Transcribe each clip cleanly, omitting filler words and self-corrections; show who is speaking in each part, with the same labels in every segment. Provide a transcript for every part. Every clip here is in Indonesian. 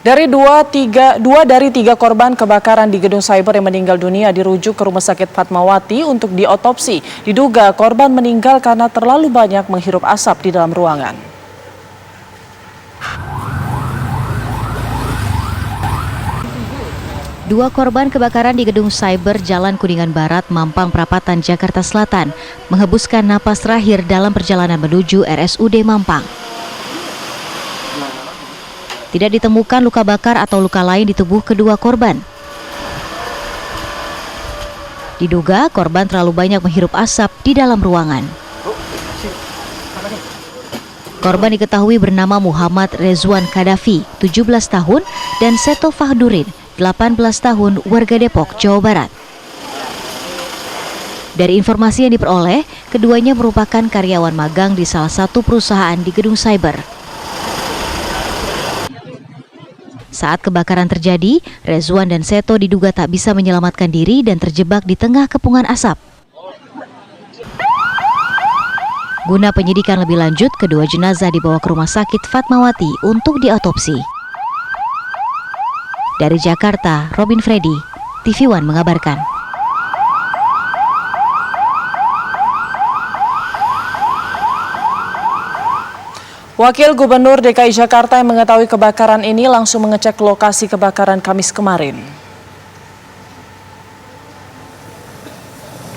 Speaker 1: Dua dari tiga korban kebakaran di gedung cyber yang meninggal dunia dirujuk ke Rumah Sakit Fatmawati untuk diotopsi. Diduga korban meninggal karena terlalu banyak menghirup asap di dalam ruangan.
Speaker 2: Dua korban kebakaran di gedung cyber Jalan Kuningan Barat, Mampang Perapatan, Jakarta Selatan menghembuskan napas terakhir dalam perjalanan menuju RSUD Mampang. Tidak ditemukan luka bakar atau luka lain di tubuh kedua korban. Diduga korban terlalu banyak menghirup asap di dalam ruangan. Korban diketahui bernama Muhammad Rezwan Kadafi, 17 tahun, dan Seto Fahdurin, 18 tahun, warga Depok, Jawa Barat. Dari informasi yang diperoleh, keduanya merupakan karyawan magang di salah satu perusahaan di gedung cyber. Saat kebakaran terjadi, Rezwan dan Seto diduga tak bisa menyelamatkan diri dan terjebak di tengah kepungan asap. Guna penyidikan lebih lanjut, kedua jenazah dibawa ke Rumah Sakit Fatmawati untuk diotopsi. Dari Jakarta, Robin Freddy, TV One mengabarkan.
Speaker 1: Wakil Gubernur DKI Jakarta yang mengetahui kebakaran ini langsung mengecek lokasi kebakaran Kamis kemarin.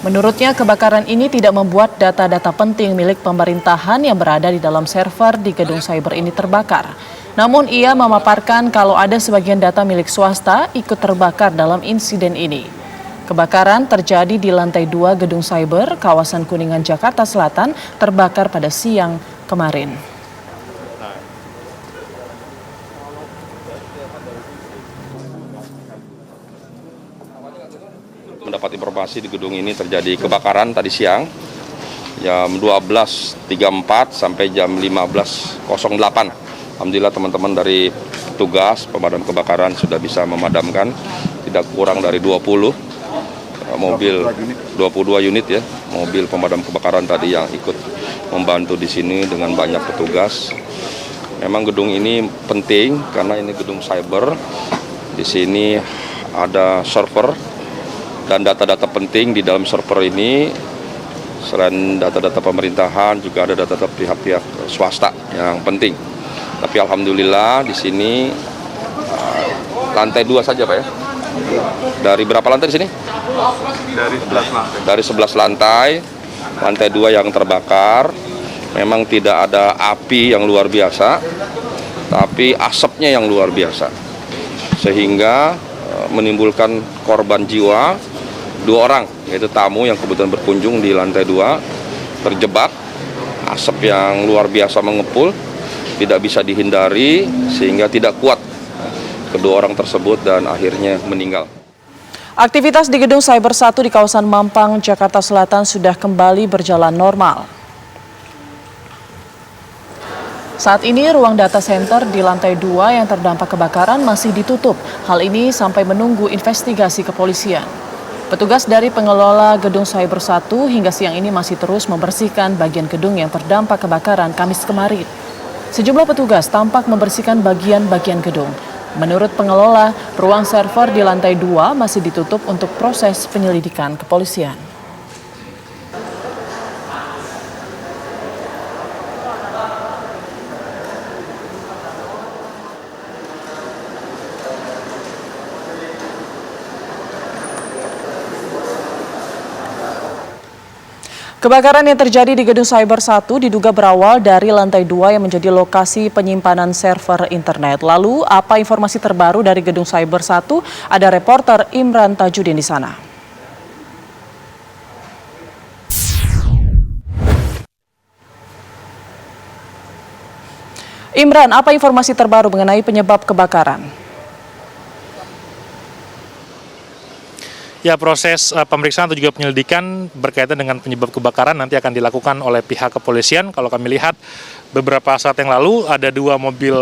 Speaker 1: Menurutnya, kebakaran ini tidak membuat data-data penting milik pemerintahan yang berada di dalam server di gedung cyber ini terbakar. Namun ia memaparkan kalau ada sebagian data milik swasta ikut terbakar dalam insiden ini. Kebakaran terjadi di lantai 2 gedung cyber kawasan Kuningan, Jakarta Selatan, terbakar pada siang kemarin.
Speaker 3: Mendapat informasi di gedung ini terjadi kebakaran tadi siang jam 12.34 sampai jam 15.08. Alhamdulillah teman-teman dari petugas pemadam kebakaran sudah bisa memadamkan, tidak kurang dari 22 unit ya, mobil pemadam kebakaran tadi yang ikut membantu di sini dengan banyak petugas. Memang gedung ini penting karena ini gedung cyber. Di sini ada server dan data-data penting di dalam server ini. Selain data-data pemerintahan juga ada data-data pihak-pihak swasta yang penting. Tapi alhamdulillah di sini lantai 2 saja Pak ya. Dari berapa lantai di sini?
Speaker 4: Dari 11 lantai.
Speaker 3: Dari 11 lantai, lantai 2 yang terbakar. Memang tidak ada api yang luar biasa, tapi asapnya yang luar biasa. Sehingga menimbulkan korban jiwa 2 orang, yaitu tamu yang kebetulan berkunjung di lantai 2 terjebak, asap yang luar biasa mengepul, tidak bisa dihindari sehingga tidak kuat kedua orang tersebut dan akhirnya meninggal.
Speaker 1: Aktivitas di gedung cyber 1 di kawasan Mampang, Jakarta Selatan sudah kembali berjalan normal. Saat ini ruang data center di lantai 2 yang terdampak kebakaran masih ditutup. Hal ini sampai menunggu investigasi kepolisian. Petugas dari pengelola gedung cyber 1 hingga siang ini masih terus membersihkan bagian gedung yang terdampak kebakaran Kamis kemarin. Sejumlah petugas tampak membersihkan bagian-bagian gedung. Menurut pengelola, ruang server di lantai 2 masih ditutup untuk proses penyelidikan kepolisian. Kebakaran yang terjadi di gedung cyber 1 diduga berawal dari lantai 2 yang menjadi lokasi penyimpanan server internet. Lalu, apa informasi terbaru dari gedung cyber 1? Ada reporter Imran Tajudin di sana. Imran, apa informasi terbaru mengenai penyebab kebakaran?
Speaker 4: Ya, proses pemeriksaan atau juga penyelidikan berkaitan dengan penyebab kebakaran nanti akan dilakukan oleh pihak kepolisian. Kalau kami lihat beberapa saat yang lalu ada 2 mobil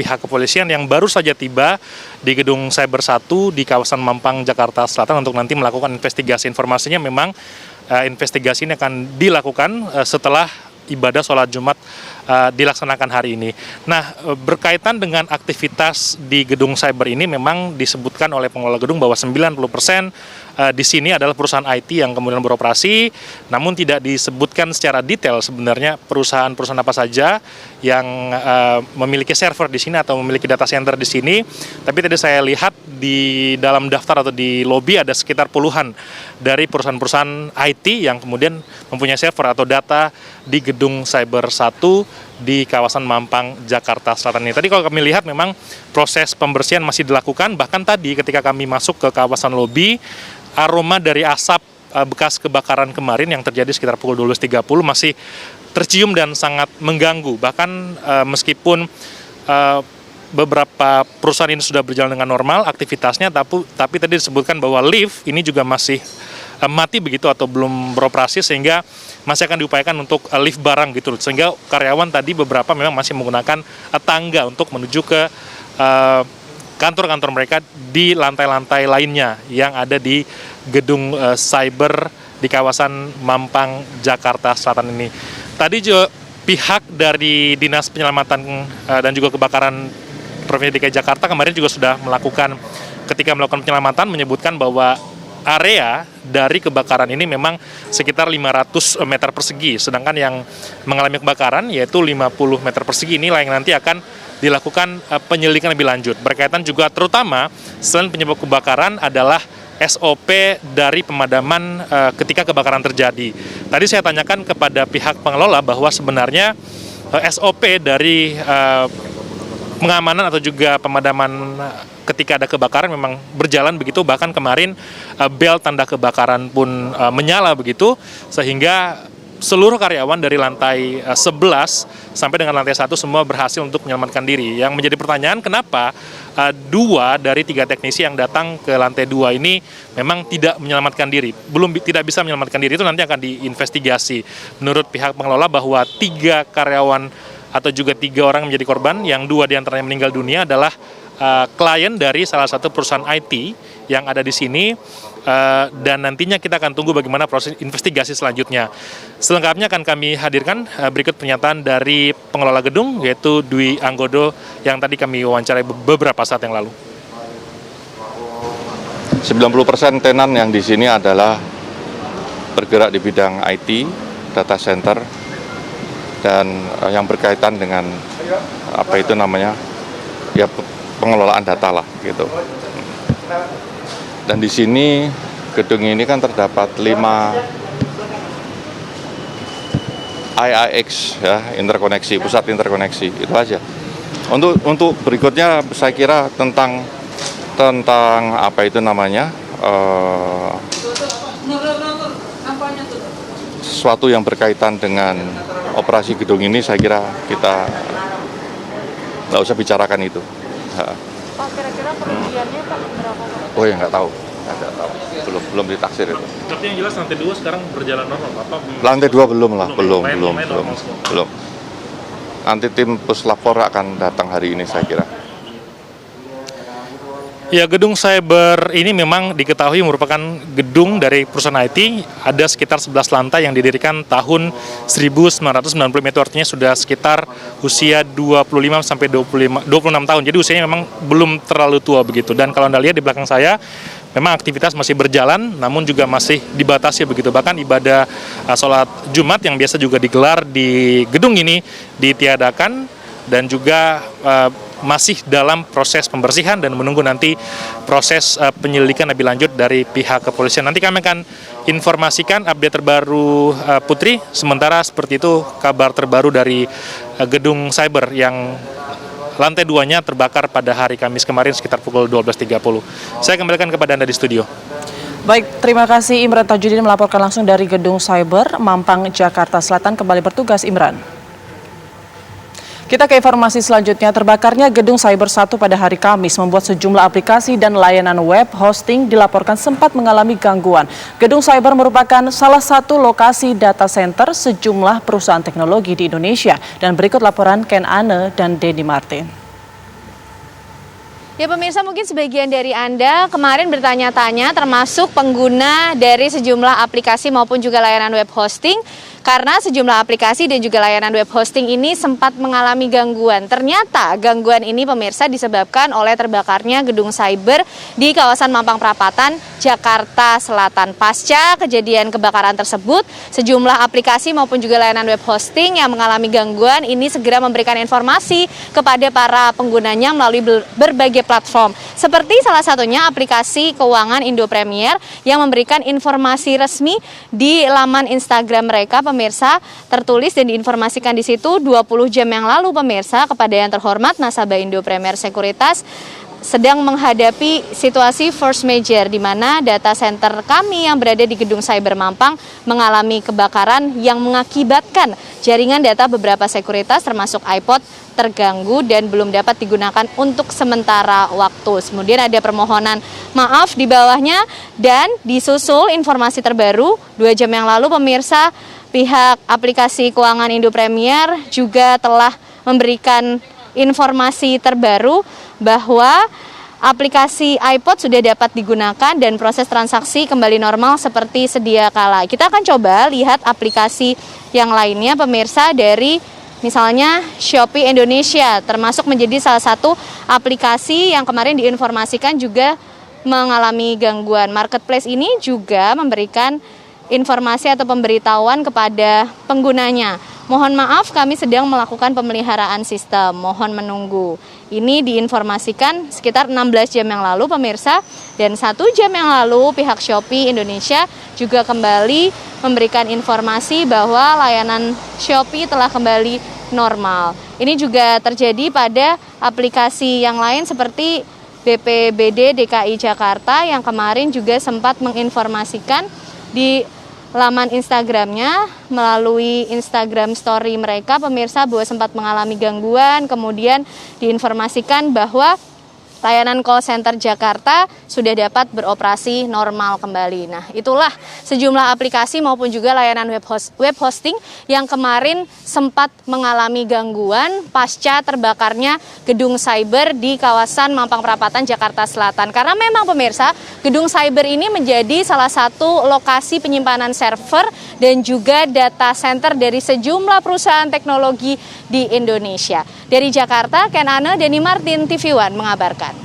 Speaker 4: pihak kepolisian yang baru saja tiba di gedung cyber 1 di kawasan Mampang, Jakarta Selatan untuk nanti melakukan investigasi. Informasinya memang investigasi ini akan dilakukan setelah ibadah sholat Jumat dilaksanakan hari ini. Nah, berkaitan dengan aktivitas di gedung cyber ini memang disebutkan oleh pengelola gedung bahwa 90% di sini adalah perusahaan IT yang kemudian beroperasi, namun tidak disebutkan secara detail sebenarnya perusahaan-perusahaan apa saja yang memiliki server di sini atau memiliki data center di sini. Tapi tadi saya lihat di dalam daftar atau di lobi ada sekitar puluhan dari perusahaan-perusahaan IT yang kemudian mempunyai server atau data di gedung Cyber 1 di kawasan Mampang, Jakarta Selatan ini. Tadi kalau kami lihat memang proses pembersihan masih dilakukan, bahkan tadi ketika kami masuk ke kawasan lobi, aroma dari asap bekas kebakaran kemarin yang terjadi sekitar pukul 12.30 masih tercium dan sangat mengganggu. Bahkan meskipun beberapa perusahaan ini sudah berjalan dengan normal aktivitasnya, tapi tadi disebutkan bahwa lift ini juga masih mati begitu atau belum beroperasi, sehingga masih akan diupayakan untuk lift barang gitu. Sehingga karyawan tadi beberapa memang masih menggunakan tangga untuk menuju ke kantor-kantor mereka di lantai-lantai lainnya yang ada di gedung cyber di kawasan Mampang, Jakarta Selatan ini. Tadi juga pihak dari Dinas Penyelamatan dan juga Kebakaran Provinsi DKI Jakarta kemarin juga sudah melakukan, ketika melakukan penyelamatan menyebutkan bahwa area dari kebakaran ini memang sekitar 500 meter persegi, sedangkan yang mengalami kebakaran yaitu 50 meter persegi inilah yang nanti akan dilakukan penyelidikan lebih lanjut. Berkaitan juga terutama selain penyebab kebakaran adalah SOP dari pemadaman ketika kebakaran terjadi. Tadi saya tanyakan kepada pihak pengelola bahwa sebenarnya SOP dari pengamanan atau juga pemadaman ketika ada kebakaran memang berjalan begitu, bahkan kemarin bel tanda kebakaran pun menyala begitu, sehingga seluruh karyawan dari lantai 11 sampai dengan lantai 1 semua berhasil untuk menyelamatkan diri. Yang menjadi pertanyaan, kenapa 2 dari 3 teknisi yang datang ke lantai 2 ini memang tidak menyelamatkan diri, tidak bisa menyelamatkan diri, itu nanti akan diinvestigasi. Menurut pihak pengelola bahwa 3 karyawan atau juga 3 orang menjadi korban, yang 2 diantaranya meninggal dunia adalah klien dari salah satu perusahaan IT yang ada di sini, dan nantinya kita akan tunggu bagaimana proses investigasi selanjutnya. Selengkapnya akan kami hadirkan berikut pernyataan dari pengelola gedung, yaitu Dwi Anggodo, yang tadi kami wawancarai beberapa saat yang lalu.
Speaker 3: 90% tenan yang di sini adalah bergerak di bidang IT, data center, dan yang berkaitan dengan pengelolaan data lah gitu. Dan di sini gedung ini kan terdapat 5 IIX ya, interkoneksi, pusat interkoneksi, itu aja. Untuk berikutnya saya kira tentang sesuatu yang berkaitan dengan operasi gedung ini, saya kira kita nggak usah bicarakan itu.
Speaker 5: Pak, kira-kira kerugiannya Pak berapa Pak?
Speaker 3: Oh ya, nggak tahu, belum ditaksir itu.
Speaker 4: Tapi yang jelas lantai 2 sekarang berjalan normal, Pak?
Speaker 3: Lantai 2 belum. Nanti tim puslapor akan datang hari ini saya kira.
Speaker 4: Ya, gedung cyber ini memang diketahui merupakan gedung dari perusahaan IT, ada sekitar 11 lantai yang didirikan tahun 1995, itu artinya sudah sekitar usia 25 sampai 26 tahun, jadi usianya memang belum terlalu tua begitu. Dan kalau Anda lihat di belakang saya, memang aktivitas masih berjalan, namun juga masih dibatasi begitu. Bahkan ibadah sholat Jumat yang biasa juga digelar di gedung ini ditiadakan, dan juga masih dalam proses pembersihan dan menunggu nanti proses penyelidikan lebih lanjut dari pihak kepolisian. Nanti kami akan informasikan update terbaru, Putri. Sementara seperti itu kabar terbaru dari gedung cyber yang lantai 2-nya terbakar pada hari Kamis kemarin sekitar pukul 12.30. Saya kembalikan kepada Anda di studio.
Speaker 1: Baik, terima kasih Imran Tajudin melaporkan langsung dari gedung cyber Mampang, Jakarta Selatan. Kembali bertugas Imran. Kita ke informasi selanjutnya. Terbakarnya gedung Cyber 1 pada hari Kamis membuat sejumlah aplikasi dan layanan web hosting dilaporkan sempat mengalami gangguan. Gedung Cyber merupakan salah satu lokasi data center sejumlah perusahaan teknologi di Indonesia. Dan berikut laporan Ken Ane dan Denny Martin.
Speaker 5: Ya pemirsa, mungkin sebagian dari Anda kemarin bertanya-tanya termasuk pengguna dari sejumlah aplikasi maupun juga layanan web hosting.
Speaker 6: karena sejumlah aplikasi dan juga layanan web hosting ini sempat mengalami gangguan. Ternyata gangguan ini pemirsa disebabkan oleh terbakarnya gedung cyber di kawasan Mampang Perapatan, Jakarta Selatan. Pasca kejadian kebakaran tersebut, sejumlah aplikasi maupun juga layanan web hosting yang mengalami gangguan ini segera memberikan informasi kepada para penggunanya melalui berbagai platform. Seperti salah satunya aplikasi keuangan Indo Premier yang memberikan informasi resmi di laman Instagram mereka, pemirsa, tertulis dan diinformasikan di situ 20 jam yang lalu, pemirsa, kepada yang terhormat nasabah Indo Premier Sekuritas sedang menghadapi situasi force majeure di mana data center kami yang berada di Gedung Cyber Mampang mengalami kebakaran yang mengakibatkan jaringan data beberapa sekuritas termasuk iPod terganggu dan belum dapat digunakan untuk sementara waktu. Kemudian ada permohonan maaf di bawahnya dan disusul informasi terbaru 2 jam yang lalu, pemirsa, pihak aplikasi keuangan Indo Premier juga telah memberikan informasi terbaru bahwa aplikasi iPod sudah dapat digunakan dan proses transaksi kembali normal seperti sedia kala. Kita akan coba lihat aplikasi yang lainnya, pemirsa, dari misalnya Shopee Indonesia, termasuk menjadi salah satu aplikasi yang kemarin diinformasikan juga mengalami gangguan. Marketplace ini juga memberikan informasi atau pemberitahuan kepada penggunanya. Mohon maaf, kami sedang melakukan pemeliharaan sistem, mohon menunggu. Ini diinformasikan sekitar 16 jam yang lalu, pemirsa, dan 1 jam yang lalu pihak Shopee Indonesia juga kembali memberikan informasi bahwa layanan Shopee telah kembali normal. Ini juga terjadi pada aplikasi yang lain seperti BPBD DKI Jakarta yang kemarin juga sempat menginformasikan di laman Instagramnya melalui Instagram story mereka, pemirsa, bahwa sempat mengalami gangguan, kemudian diinformasikan bahwa layanan call center Jakarta sudah dapat beroperasi normal kembali. Nah, itulah sejumlah aplikasi maupun juga layanan web hosting yang kemarin sempat mengalami gangguan pasca terbakarnya gedung cyber di kawasan Mampang Perapatan, Jakarta Selatan. Karena memang, pemirsa, gedung cyber ini menjadi salah satu lokasi penyimpanan server dan juga data center dari sejumlah perusahaan teknologi di Indonesia. Dari Jakarta, Ken Ane, Denny Martin, TV One mengabarkan.